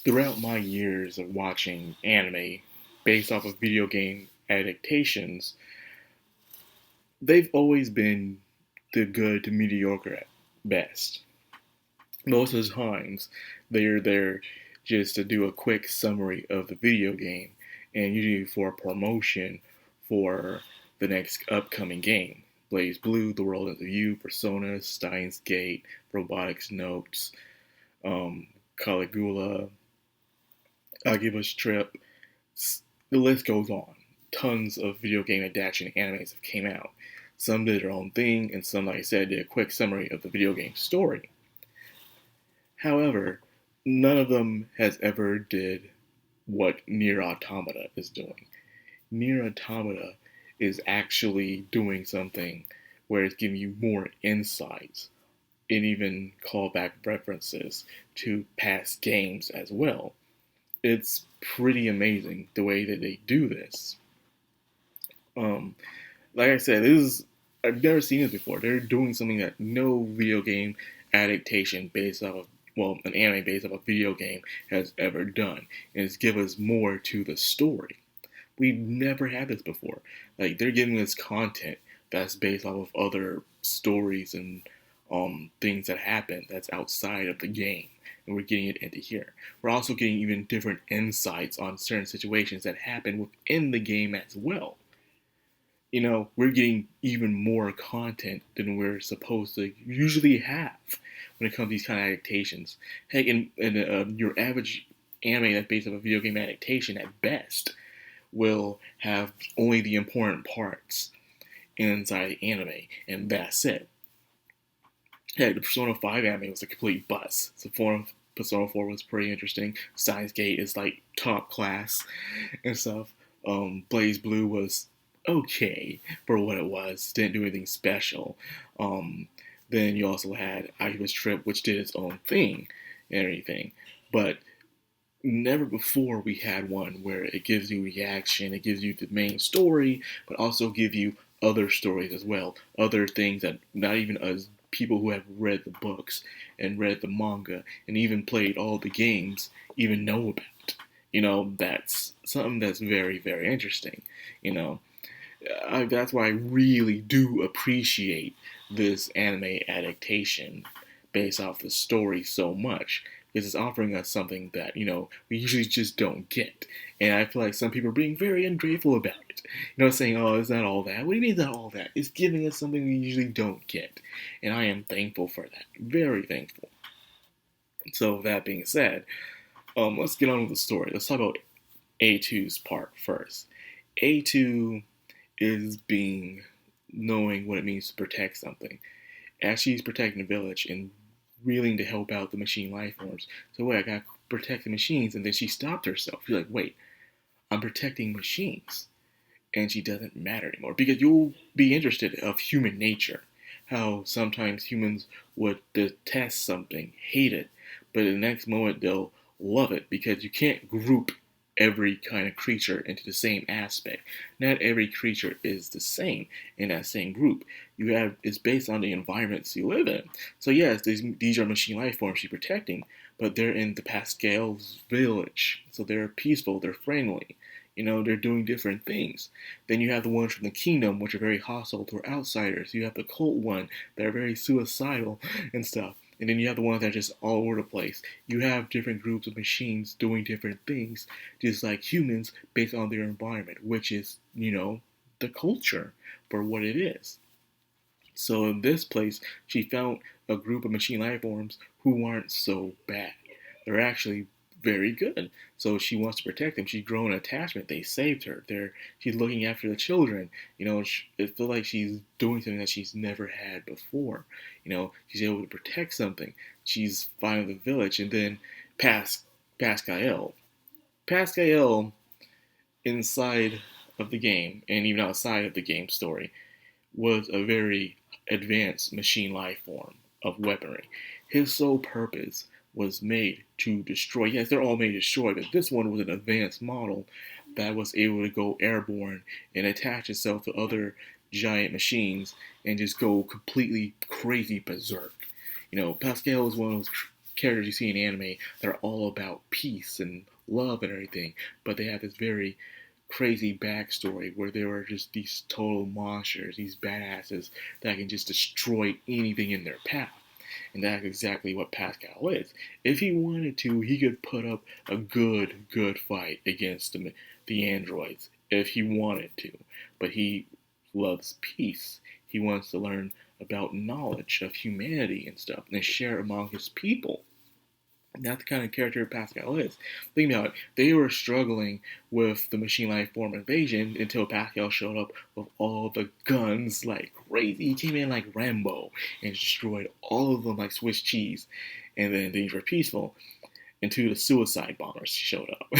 throughout my years of watching anime based off of video game adaptations, they've always been the good to mediocre at best. Most of the times, they're there just to do a quick summary of the video game and usually for promotion for the next upcoming game. Blaze Blue, The World of You, Persona, Steins Gate, Robotics Notes, Caligula, Agibus Trip. The list goes on. Tons of video game adaptation animes have came out. Some did their own thing, and some, like I said, did a quick summary of the video game story. However, none of them has ever did what Nier Automata is doing. Nier Automata is actually doing something where it's giving you more insights and even callback references to past games as well. It's pretty amazing the way that they do this. Um, like I said, I've never seen this before. They're doing something that no video game adaptation based off of an anime based off a video game has ever done, and it's give us more to the story. We've never had this before. Like they're giving us content that's based off of other stories and things that happen that's outside of the game, and we're getting it into here. We're also getting even different insights on certain situations that happen within the game as well. We're getting even more content than we're supposed to usually have when it comes to these kind of adaptations. Heck, in your average anime that's based on a video game adaptation, at best, will have only the important parts inside the anime, and that's it. Heck, the Persona 5 anime was a complete bust. So Persona 4 was pretty interesting. Steins Gate is like top class and stuff. Blaze Blue was okay for what it was. Didn't do anything special. Then you also had Agibus Trip, which did its own thing and everything. But never before we had one where it gives you reaction, it gives you the main story, but also give you other stories as well. Other things that not even us people who have read the books and read the manga and even played all the games even know about. That's something that's very, very interesting. That's why I really do appreciate this anime adaptation based off the story so much, because it's offering us something that we usually just don't get, and I feel like some people are being very ungrateful about it. Saying, "Oh, it's not all that." What do you mean, it's not all that? It's giving us something we usually don't get, and I am thankful for that. Very thankful. So that being said, let's get on with the story. Let's talk about A2's part first. A2 is being knowing what it means to protect something. As she's protecting the village and willing to help out the machine life forms. So wait, I gotta protect the machines, and then she stopped herself. She's like, wait, I'm protecting machines. And she doesn't matter anymore. Because you'll be interested of human nature. How sometimes humans would detest something, hate it, but in the next moment they'll love it, because you can't group every kind of creature into the same aspect. Not every creature is the same in that same group. It's based on the environments you live in. So yes, these are machine life forms she's protecting, but they're in the Pascal's village. So they're peaceful, they're friendly. They're doing different things. Then you have the ones from the kingdom, which are very hostile to outsiders. You have the cult one that are very suicidal and stuff. And then you have the ones that are just all over the place. You have different groups of machines doing different things, just like humans, based on their environment, which is, the culture for what it is. So in this place, she found a group of machine life forms who aren't so bad. They're actually very good. So she wants to protect them. She's grown an attachment. They saved her. She's looking after the children. It feels like she's doing something that she's never had before. She's able to protect something. She's finding the village, and then Pascal. Pascal, inside of the game, and even outside of the game story, was a very advanced machine life form of weaponry. His sole purpose was made to destroy. Yes, they're all made to destroy, but this one was an advanced model that was able to go airborne and attach itself to other giant machines and just go completely crazy berserk. Pascal is one of those characters you see in anime that are all about peace and love and everything, but they have this very crazy backstory where they were just these total monsters, these badasses that can just destroy anything in their path. And that's exactly what Pascal is. If he wanted to, he could put up a good fight against the androids if he wanted to. But he loves peace. He wants to learn about knowledge of humanity and stuff and share among his people. That's the kind of character Pascal is. Think about it. They were struggling with the machine life form invasion until Pascal showed up with all the guns like crazy. He came in like Rambo and destroyed all of them like Swiss cheese. And then things were peaceful until the suicide bombers showed up.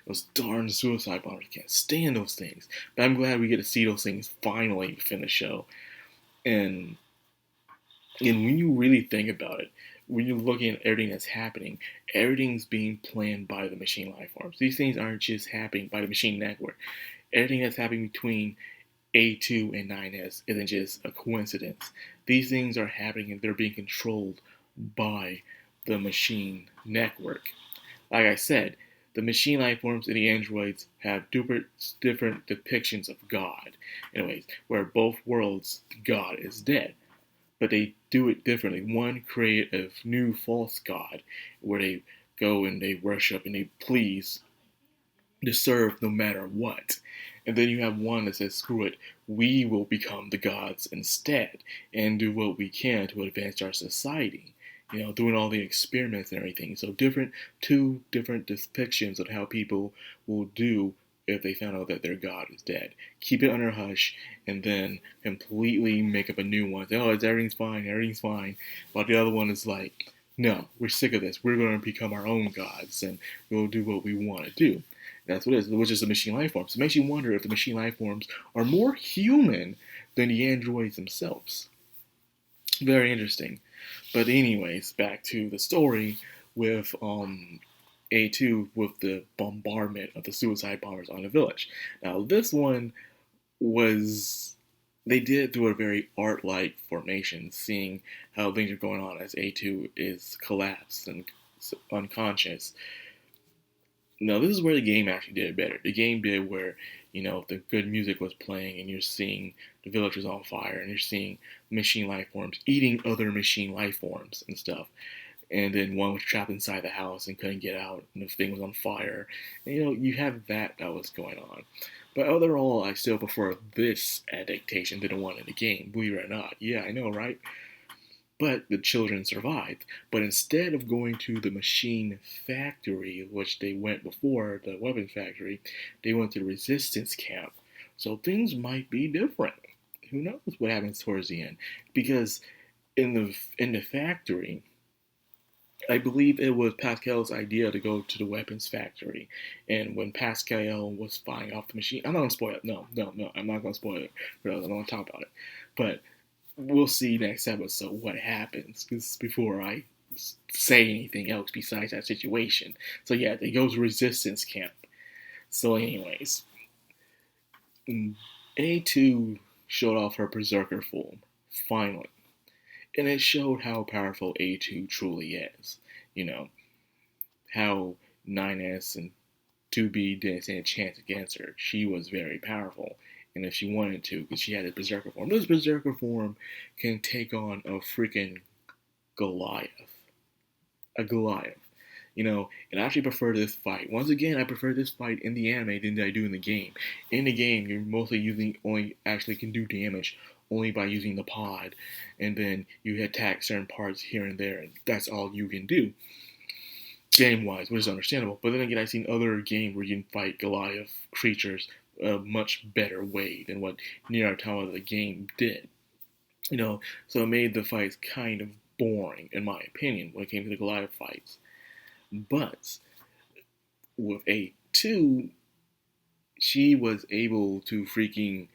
Those darn suicide bombers. Can't stand those things. But I'm glad we get to see those things finally within the show. And when you really think about it, when you're looking at everything that's happening, everything's being planned by the machine life forms. These things aren't just happening by the machine network. Everything that's happening between A2 and 9S isn't just a coincidence. These things are happening and they're being controlled by the machine network. Like I said, the machine life forms and the androids have different depictions of God. Anyways, where both worlds, God is dead. But they do it differently. One create a new false god where they go and they worship and they please to serve no matter what. And then you have one that says, screw it, we will become the gods instead and do what we can to advance our society. Doing all the experiments and everything. So two different depictions of how people will do if they found out that their god is dead. Keep it under hush, and then completely make up a new one. Say, oh, everything's fine. But the other one is like, no, we're sick of this. We're going to become our own gods, and we'll do what we want to do. That's what it is, which is the machine life forms. It makes you wonder if the machine life forms are more human than the androids themselves. Very interesting. But anyways, back to the story with A2 with the bombardment of the suicide bombers on the village. Now this one they did it through a very art-like formation, seeing how things are going on as A2 is collapsed and unconscious. Now this is where the game actually did it better. The game did where, the good music was playing and you're seeing the village was on fire and you're seeing machine life forms eating other machine life forms and stuff. And then one was trapped inside the house and couldn't get out, and the thing was on fire. And, you have that was going on. But overall, I still prefer this adaptation to the one in the game, believe it or not. Yeah, I know, right? But the children survived. But instead of going to the machine factory, which they went before, the weapons factory, they went to the resistance camp. So things might be different. Who knows what happens towards the end? Because in the factory, I believe it was Pascal's idea to go to the weapons factory. And when Pascal was firing off the machine, I'm not going to spoil it. No, I'm not going to spoil it. I don't want to talk about it. But we'll see next episode what happens. Because before I say anything else besides that situation. So yeah, they go to resistance camp. So anyways, A2 showed off her berserker form, finally. And it showed how powerful A2 truly is. How 9S and 2B didn't stand a chance against her. She was very powerful. And if she wanted to, because she had a berserker form. This berserker form can take on a freaking Goliath. A Goliath. And I actually prefer this fight. Once again, I prefer this fight in the anime than I do in the game. In the game, you're mostly actually can do damage only by using the pod, and then you attack certain parts here and there, and that's all you can do, game-wise, which is understandable. But then again, I've seen other games where you can fight Goliath creatures a much better way than what Nier Automata the game did. So it made the fights kind of boring, in my opinion, when it came to the Goliath fights. But with A2, she was able to freaking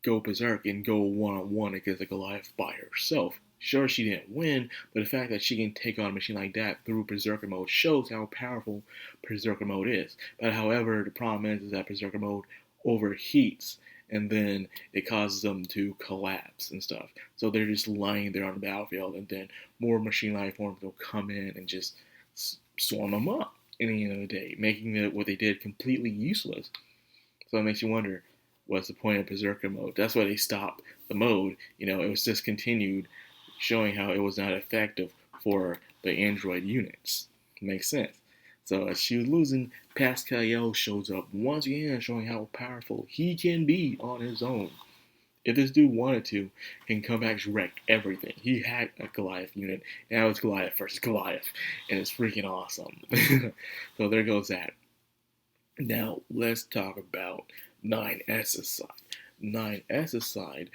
go berserk and go one-on-one against a Goliath by herself. Sure, she didn't win, but the fact that she can take on a machine like that through Berserker mode shows how powerful Berserker mode is. But however, the problem is that Berserker mode overheats and then it causes them to collapse and stuff. So they're just lying there on the battlefield, and then more machine life forms will come in and just swarm them up in the end of the day, making what they did completely useless. So it makes you wonder, what's the point of Berserker mode? That's why they stopped the mode. It was discontinued, showing how it was not effective for the android units. Makes sense. So as she was losing, Pascal shows up once again, showing how powerful he can be on his own. If this dude wanted to, he can come back to wreck everything. He had a Goliath unit. Now it's Goliath versus Goliath, and it's freaking awesome. So there goes that. Now let's talk about 9S's side. 9S's side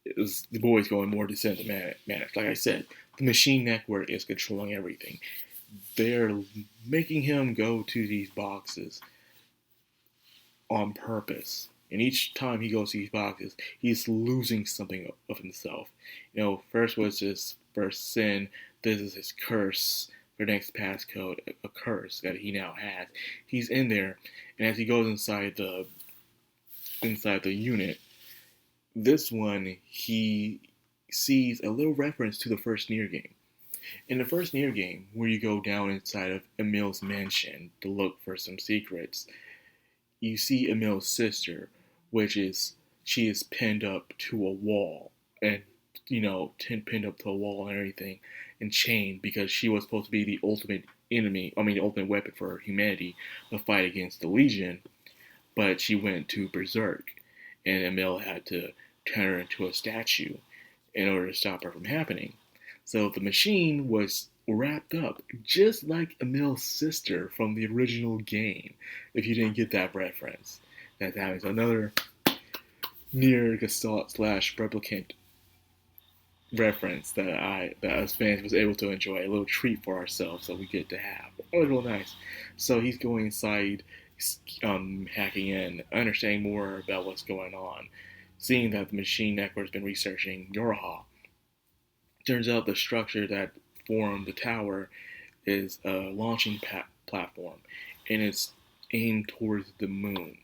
is the boys going more descent managed. Like I said, the machine network is controlling everything. They're making him go to these boxes on purpose. And each time he goes to these boxes, he's losing something of himself. First was his first sin. This is his curse. For next passcode, a curse that he now has. He's in there, and as he goes inside the unit, this one he sees a little reference to the first Nier game. In the first Nier game, where you go down inside of Emil's mansion to look for some secrets, you see Emil's sister, she is pinned up to a wall, and pinned up to a wall and everything, and chained because she was supposed to be the ultimate enemy, the ultimate weapon for humanity, the fight against the Legion, but she went to Berserk, and Emil had to turn her into a statue in order to stop her from happening. So the machine was wrapped up just like Emil's sister from the original game, if you didn't get that reference. That's having another Nier Gestalt / replicant reference that us fans was able to enjoy, a little treat for ourselves that we get to have. It was real nice. So he's going inside, hacking in, understanding more about what's going on, seeing that the machine network has been researching Yorha. Turns out the structure that formed the tower is a launching platform, and it's aimed towards the moon.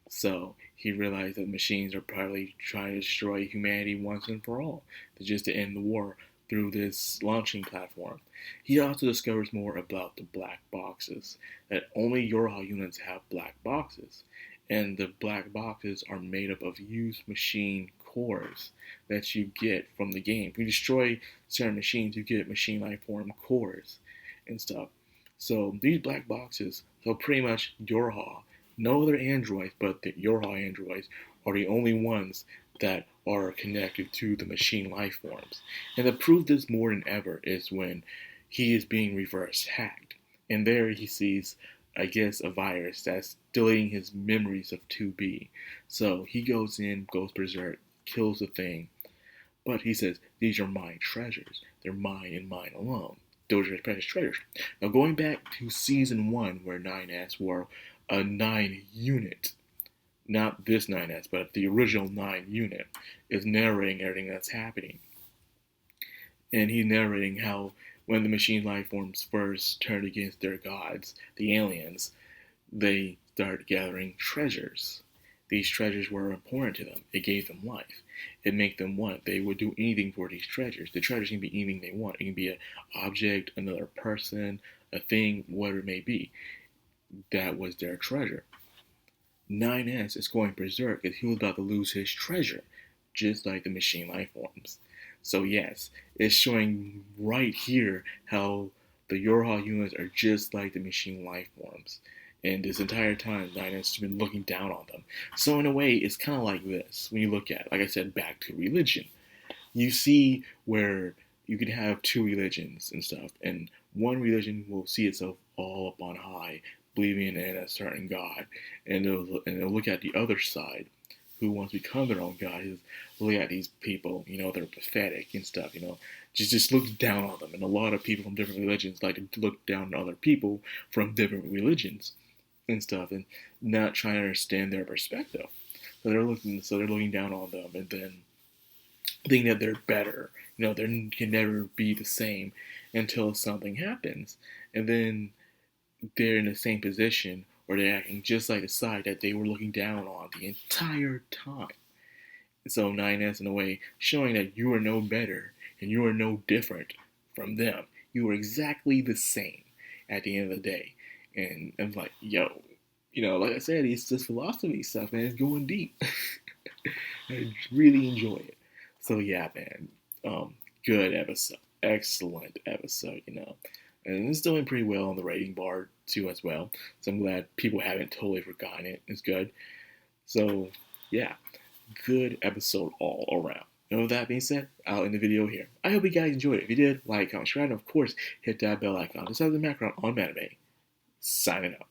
So he realized that machines are probably trying to destroy humanity once and for all, just to end the war through this launching platform. He also discovers more about the black boxes, that only Yorha units have black boxes, and the black boxes are made up of used machine cores that you get from the game. If you destroy certain machines, you get machine life form cores and stuff. So these black boxes, so pretty much Yorha, no other androids but the Yorha androids are the only ones that are connected to the machine life forms. And to prove this more than ever is when he is being reverse hacked. And there he sees, I guess, a virus that's deleting his memories of 2B. So he goes berserk, kills the thing. But he says, these are my treasures. They're mine and mine alone. Those are his precious treasures. Now going back to Season 1, where 9S were a 9 unit, not this 9S, but the original 9 unit, is narrating everything that's happening. And he's narrating how when the machine life forms first turned against their gods, the aliens, they started gathering treasures. These treasures were important to them. It gave them life. It made them want. They would do anything for these treasures. The treasures can be anything they want. It can be an object, another person, a thing, whatever it may be. That was their treasure. 9S is going berserk because he was about to lose his treasure, just like the machine life forms. So yes, it's showing right here how the Yorha units are just like the machine life forms. And this entire time, 9S has been looking down on them. So in a way, it's kind of like this. When you look at, like I said, back to religion. You see where you can have two religions and stuff. And one religion will see itself all up on high, believing in a certain God. And they'll look at the other side, who wants to become their own God. Look at these people, they're pathetic and stuff, just look down on them. And a lot of people from different religions like to look down on other people from different religions and stuff, and not trying to understand their perspective. So they're looking down on them, and then think that they're better. They can never be the same until something happens, and then they're in the same position or they're acting just like the side that they were looking down on the entire time. So 9S in a way showing that you are no better and you are no different from them. You are exactly the same at the end of the day. And I'm like, yo, like I said, it's this philosophy stuff, man. It's going deep. I really enjoy it. So yeah, man. Good episode. Excellent episode. And it's doing pretty well on the rating bar too as well. So I'm glad people haven't totally forgotten it. It's good. So yeah, good episode all around. And with that being said, I'll end the video here. I hope you guys enjoyed it. If you did, like, comment, subscribe, and of course, hit that bell icon. This is the Madcrownxox on Anime. Signing out.